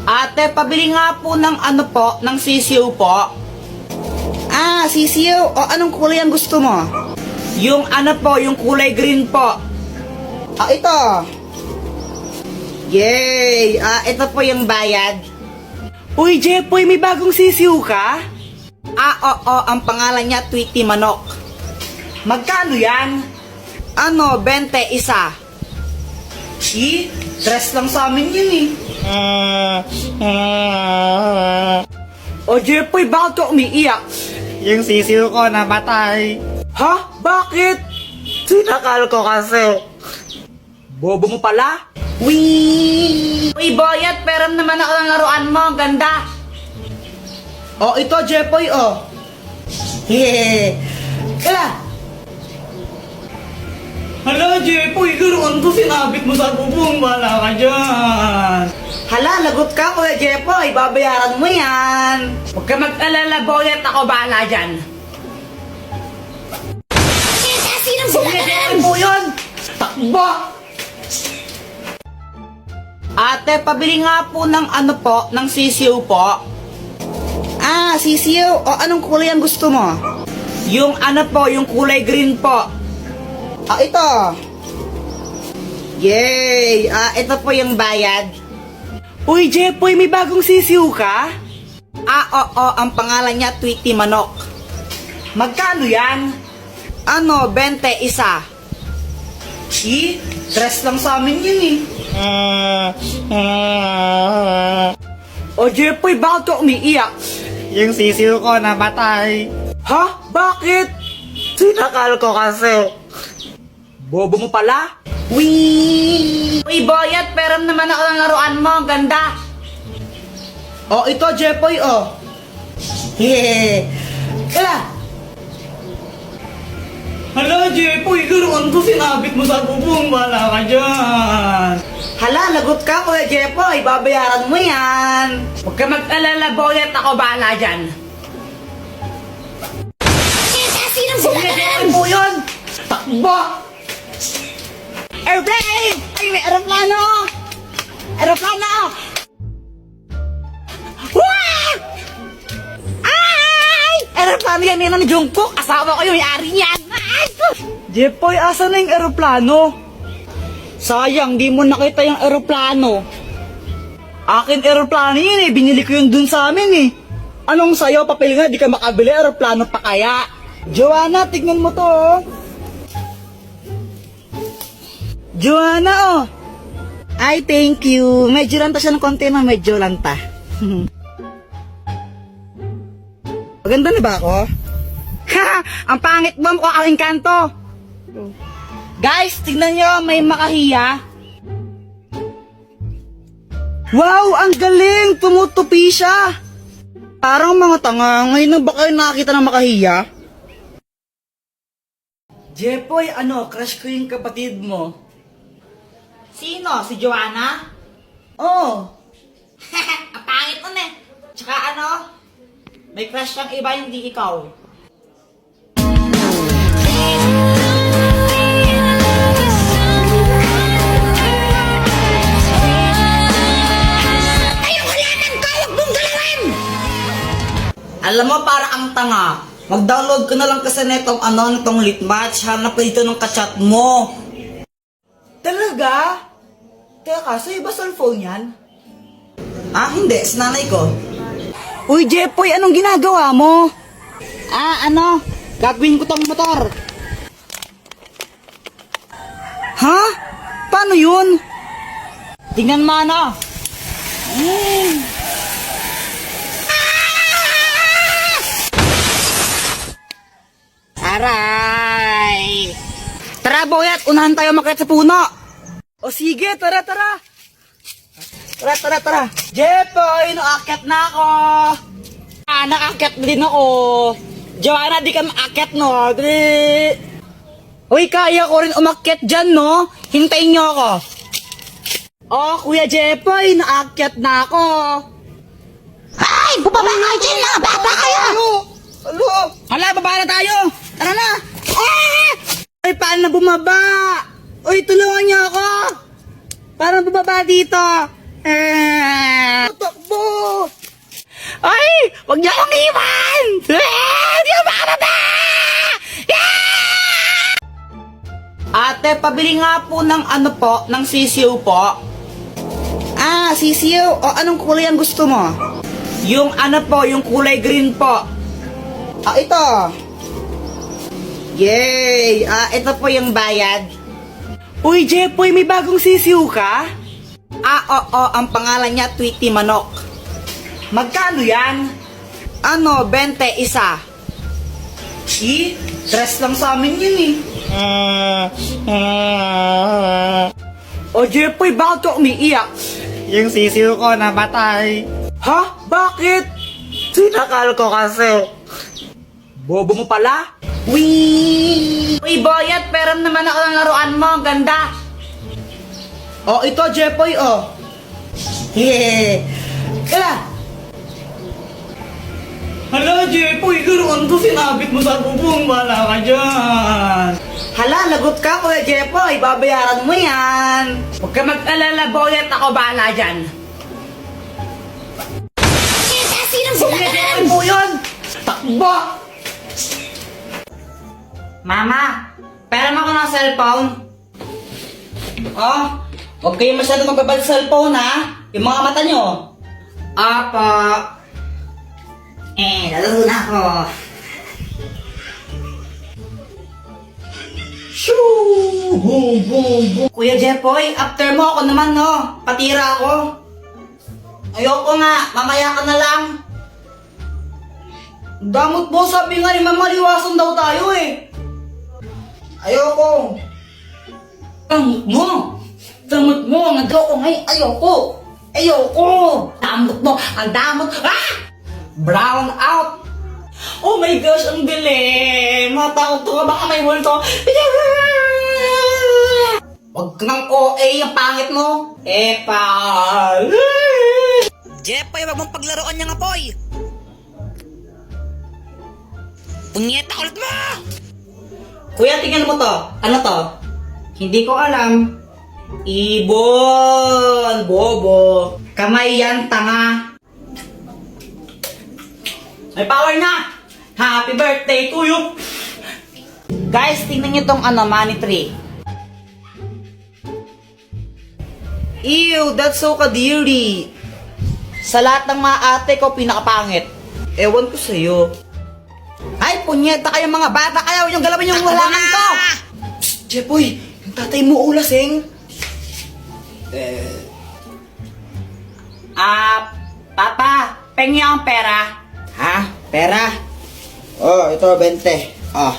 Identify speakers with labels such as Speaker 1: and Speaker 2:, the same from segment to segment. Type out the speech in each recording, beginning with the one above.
Speaker 1: Ate, pabili nga po ng ano po, ng sisiw po. Ah, sisiw. O, anong kulay ang gusto mo? Yung ano po, yung kulay green po. Ah, ito. Yay! Ah, ito po yung bayad. Uy, Jepoy, may bagong sisiw ka? Ah, oo, ang pangalan niya Tweety Manok. Magkano yan? Ano, 20 isa. Dress lang sa amin yun eh. O Jepoy, bakit ka umiiyak?
Speaker 2: Yung sisiw ko namatay.
Speaker 1: Ha? Bakit?
Speaker 2: Sinakal ko kasi.
Speaker 1: Bobo mo pala? Uy, Boyet, peram naman ako ng laruan mo. Ang ganda. O, ito, Jepoy, o. Yeah. Kaya. Hala, Jepoy, laruan ko sinabit mo sa bubong. Wala ka dyan. Hala, lagot ka, Kuya Jepoy. Babayaran mo yan. Huwag ka mag-alala, Boyet. Ako bahala dyan.
Speaker 3: Sinong
Speaker 1: Kuya Jepoy po yun. Takbo. Ate, pabili nga po ng ano po, ng sisiw po. Ah, sisiw. O, anong kulay ang gusto mo? Yung ano po, yung kulay green po. Ah, ito. Yay! Ah, ito po yung bayad. Uy, Jepoy, may bagong sisiw ka? Ah, oo, ang pangalan niya Tweety Manok. Magkano yan? Ano, 20 isa. Dress lang sa amin yun eh. O Jepoy, bakit ka umiiyak?
Speaker 2: Yung sisiw ko namatay.
Speaker 1: Ha? Bakit?
Speaker 2: Sinakal ko kasi.
Speaker 1: Bobo mo pala? Uy, Boyet, peram naman ako ng laruan mo. Ang ganda. O, ito, Jepoy, o. Yeah. Kaya. Hala, Jepoy, laruan ko sinabit mo sa bubong. Wala ka dyan. Hala, lagot ka, Kuya Jepoy. Babayaran mo yan. Huwag ka mag-alala, Boyet. Ako bahala dyan.
Speaker 3: Sinong
Speaker 1: Kuya Jepoy po yun. Takbo.
Speaker 3: Airplane! Ay, may aeroplano! Aeroplano! Wah! Ay!
Speaker 1: Aeroplano yan ni Jungkook. Asawa ko yung may-ari niyan. Ay! Jepoy, asa na yung aeroplano? Sayang, di mo nakita yung aeroplano. Akin aeroplano yun eh. Binili ko yun dun sa amin eh. Anong sayo, papel nga, di ka makabili. Aeroplano pa kaya? Joanna, tignan mo to oh. Joanna oh. Ay, thank you. Medyo lang ta siya ng konti na medyo lang ta. Maganda na ba ako? Ha! Ang pangit mo, mukha kang engkanto. Guys, tignan nyo, may makahiya. Wow, ang galing! Tumutupi siya. Parang mga tanga, ngayon na ba kayo nakakita ng makahiya? Jepoy, ano, crush ko yung kapatid mo. Sino? Si Joanna? Oo. Ang pangit nun eh. Tsaka ano, may crush kang iba, hindi ikaw. Alam mo, para ang tanga. Mag-download ka na lang kasi netong nitong Litmatch. Hanap ka dito ng kachat mo. Talaga? Teka, sa'yo ba cellphone yan? Ah, hindi. Sa nanay ko. Uy, Jepoy, anong ginagawa mo? Ah, ano? Gagawin ko tong motor. Ha? Paano yun? Tingnan mo ano. Aray! Tara, Boyet, unahan tayo makiat sa puno. O sige, tara. Tara. Jepoy, naakyat na ako. Ah, naakyat din ako. Joanna, di ka maakyat, no? Dali. Uy, kaya ko rin umakyat dyan, no? Hintayin niyo ako. Oh, Kuya Jepoy, naakyat na ako.
Speaker 3: Ay! Bumaba kayo dyan! Mga bata kayo!
Speaker 1: Alo! Hala, baba na tayo! Tara na! Ah! Ay, paano na bumaba? Uy, tulungan niyo ako! Paano bumaba dito? Ate, pabili nga po ng ano po, ng sisiw po. Ah, sisiw? O anong kulay ang gusto mo? Yung ano po, yung kulay green po. Ah, ito. Yay! Ah, ito po yung bayad. Uy, Jepoy, may bagong sisiw ka? Ah, oo, ang pangalan niya Tweety Manok. Magkano yan? Ano, 20 isa. Stress lang sa amin yun eh. O Jepoy, bakit ka umiiyak?
Speaker 2: Yung sisiw ko namatay.
Speaker 1: Ha? Bakit?
Speaker 2: Sinakal ko kasi.
Speaker 1: Bobo mo pala? Wee! Uy, Boyet, peram naman ako ng laruan mo. Ang ganda. Oh, ito, Jepoy, oh. Yeah. Kaya. Hala, Jepoy, laruan to. Sinabit mo sa bubong. Wala ka dyan. Hala, lagot ka, Kuya Jepoy. Babayaran mo yan. Huwag ka mag-alala, Boyet. Ako bahala dyan.
Speaker 3: Sinong
Speaker 1: Kuya Jepoy po yun. Takbo! Mama, pera mo ako ng cellphone. Oh, huwag kayo masyado magbabal sa cellphone, ha? Yung mga mata nyo. Apa. Lalaro na ako. Shoo! Boom, boom, boom. Kuya Jepoy, after mo ako naman, no? Patira ako. Ayoko nga, mamaya ka na lang. Damot mo, sabi nga ni Mama, liwasan daw tayo eh. Ayoko. Damot mo. Damot mo, nag-ayoko ngayon. Ayoko. Ayoko. Damot mo, ang damot. Ah! Brown out. Oh my gosh, ang galing. Matakot ko, baka may multo. Huwag ka ng OA, ang pangit mo. Epal.
Speaker 3: Jepoy, wag mong paglaruan niya nga, Poy! Punyeta ulit mo!
Speaker 1: Kuya, tingnan mo to. Ano to? Hindi ko alam. Ibon. Bobo. Kamay yan, tanga. May power na! Happy birthday to you! Guys, tingnan nyo tong ano, money tree. Ew, that's so kadiri. Sa lahat ng mga ate ko, pinakapangit. Ewan ko sa'yo. Ay, punyeta kayo mga bata kayo! Yung galawin yung halaman ko! Jepoy, yung tatay mo ulasing. Papa, pengi ang pera. Ha? Pera? Oh, ito, 20. Oh.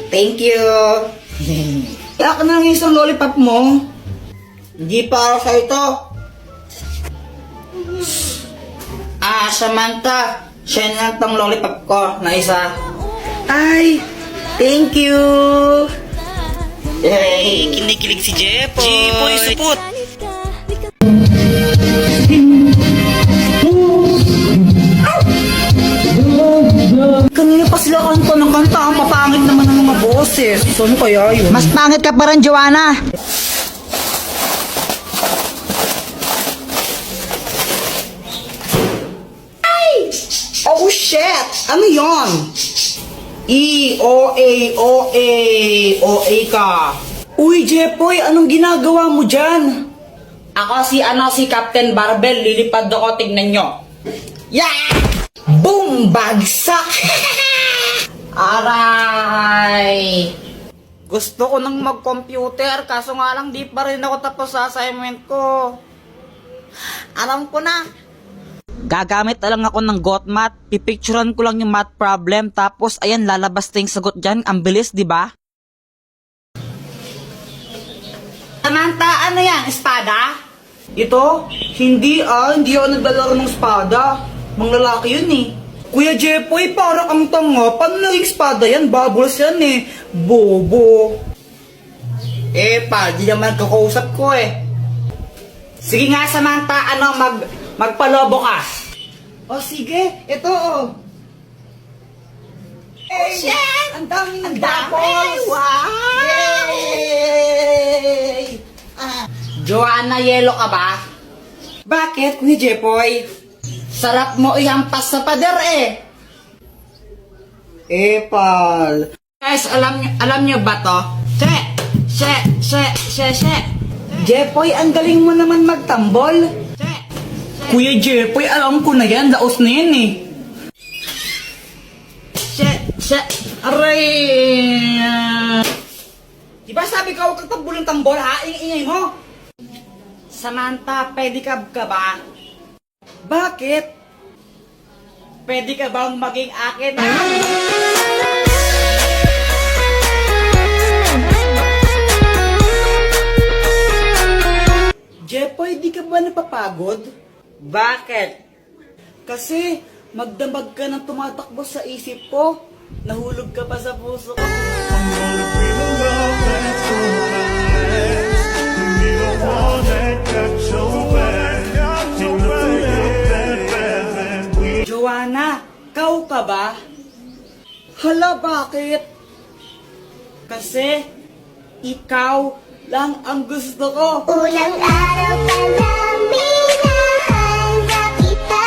Speaker 1: Thank you. Kaya ka na lang isang lollipop mo. Hindi para sa ito. Samantha. Siya na lang tong lollipop ko na isa. Ay, thank you. Yay, kinikilig si Jepoy. Jepoy, supot. Kanina pa sila kanta ng kanta. Ang papangit naman ng mga boses. Saan kaya yun?
Speaker 3: Mas pangit ka pa rin, Joanna!
Speaker 1: Oh shit! Ano yon? O-A ka. Uy, Jepoy, anong ginagawa mo dyan? Ako si Captain Barbell, lilipad ako, tignan nyo. Yeah! Boom! Bagsak! Aray! Gusto ko nang mag-computer, kaso nga lang di pa rin ako tapos sa assignment ko. Alam ko na. Gagamit na lang ako ng GotMath, pipicturean ko lang yung math problem, tapos ayan, lalabas na yung sagot dyan. Ang bilis, di ba? Samantha, ano yan? Espada? Ito? Hindi ako naglalaro ng espada. Mga lalaki yun eh. Kuya Jepoy, parang ang tanga. Paano naging espada yan? Bubbles yan eh. Bobo. Di naman kakausap ko eh. Sige nga, Samantha, magpalobo ka. O sige, ito oh. Hey, shit! Ang daming doubles! Wow! Yay! Joanna, yelo ka ba? Bakit, Kuya Jepoy? Sarap mo ihampas sa pader eh. Epal. Guys, alam nyo ba to? Jepoy, ang galing mo naman magtambol. Kuya Jepoy, alam ko na yan. Laos na yan eh. Aray. Diba sabi ko, huwag kang tambol ng tambol ha? Ingay mo. Samantha, pedicab ka ba? Bakit? Pwede ka bang maging akin? Jepoy, di ka ba napapagod? Bakit? Kasi magdamag ka ng tumatakbo sa isip ko. Nahulog ka pa sa puso ko. Joanna, kau ka ba? Hala, bakit? Kasi ikaw lang ang gusto ko.
Speaker 4: Ulang araw pa lang minahanda kita.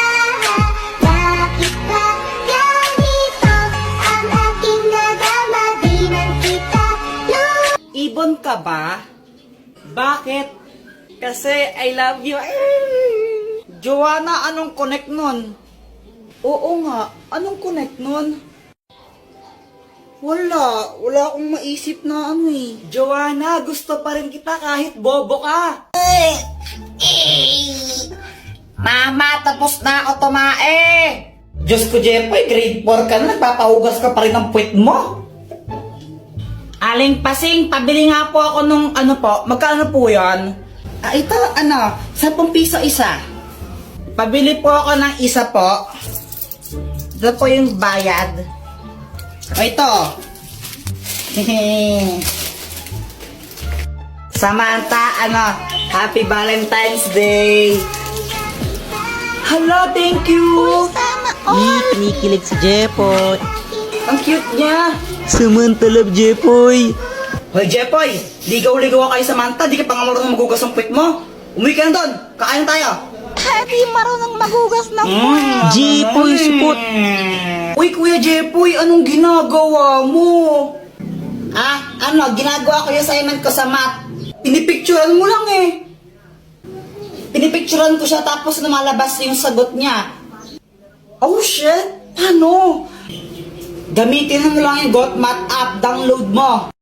Speaker 4: Bakit ba ganito ang aking nadama? Di man kita
Speaker 1: Ibon ka ba? Bakit? Kasi I love you. Joanna, anong connect nun? Oo nga, anong connect nun? Wala akong maisip na ano eh. Joanna, gusto pa rin kita kahit bobo ka.
Speaker 3: Mama, tapos na ako tumae.
Speaker 1: Diyos ko, Jepoy, grade 4 ka na, nagpapahugas ka pa rin ng puwet mo. Aling Pasing, pabili nga po ako nung ano po, magkano po yan? Ito, 10 piso isa. Pabili po ako ng isa po. Ito po yung bayad. O ito. Samantha, Happy Valentine's Day. Hala, thank you.
Speaker 2: Kinikilig si Jepoy.
Speaker 1: Ang cute niya.
Speaker 2: Samantalab, Jepoy.
Speaker 1: Hoy, Jepoy, ligaw-ligaw ka kay Samantha, di ka pa nga marunong magugas ng puwet mo. Umuwi ka na doon, kakain tayo.
Speaker 3: Hindi marunong magugas ng
Speaker 2: Jepoy, supot.
Speaker 1: Uy, Kuya Jepoy, anong ginagawa mo? Ginagawa ko yung assignment ko sa math. Pinipicturean mo lang eh. Pinipicturean ko siya tapos lumalabas yung sagot niya. Oh shit, paano? Gamitin mo lang yung GotMath app, download mo.